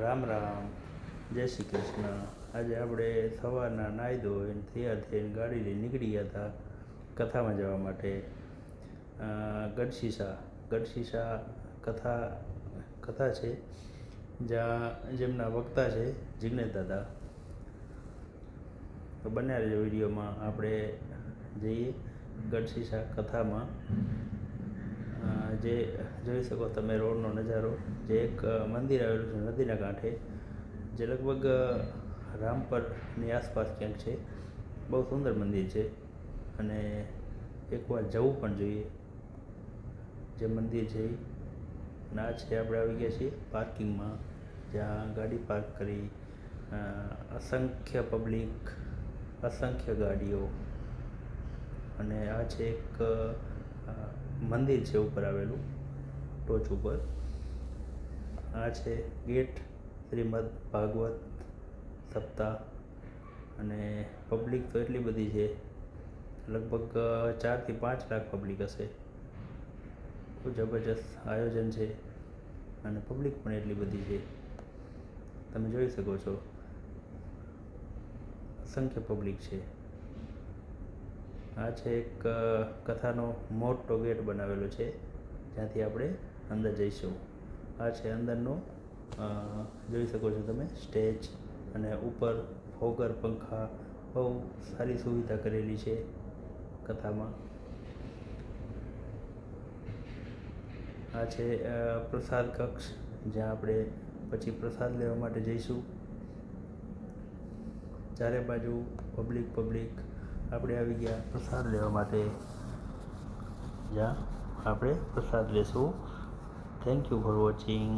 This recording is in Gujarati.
રામ રામ, જય શ્રી કૃષ્ણ. આજે આપણે સવારના નાહી ધોઈને તૈયાર થઈને ગાડી લઈને નીકળી ગયા હતા કથામાં જવા માટે. ગઢશીશા કથા છે, જેમના વક્તા છે જિગ્નેશ દાદા. તો બન્યા રહેજો વિડીયોમાં. આપણે જઈએ ગઢશીશા કથામાં. જે જોઈ શકો તમે રોડનો નજારો, જે એક મંદિર આવેલું છે નદીના કાંઠે, જે લગભગ રામપરની આસપાસ ક્યાંક છે. બહુ સુંદર મંદિર છે અને એકવાર જવું પણ જોઈએ જે મંદિર છે. ના છે આપણે આવી ગયા છીએ પાર્કિંગમાં, જ્યાં ગાડી પાર્ક કરી. અસંખ્ય પબ્લિક, અસંખ્ય ગાડીઓ, અને આ છે એક મંદિર છે ઉપર આવેલું ટોચ ઉપર. આ છે ગેટ શ્રીમદ ભાગવત સપ્તાહ. અને પબ્લિક તો એટલી બધી છે, લગભગ 4 થી 5 લાખ પબ્લિક હશે. બહુ જબરજસ્ત આયોજન છે અને પબ્લિક પણ એટલી બધી છે, તમે જોઈ શકો છો. અસંખ્ય પબ્લિક છે. આ છે એક કથાનો મોટો ગેટ બનાવેલો છે, જ્યાંથી આપણે અંદર જઈશું. આ છે અંદરનું, જોઈ શકો છો તમે, સ્ટેજ અને ઉપર ફોગર પંખા. બહુ સારી સુવિધા કરેલી છે કથામાં. આ છે પ્રસાદ કક્ષ, જ્યાં આપણે પછી પ્રસાદ લેવા માટે જઈશું. ચારે બાજુ પબ્લિક. આપણે આવી ગયા પ્રસાદ લેવા માટે, જ્યાં આપણે પ્રસાદ લેશું. Thank you for watching.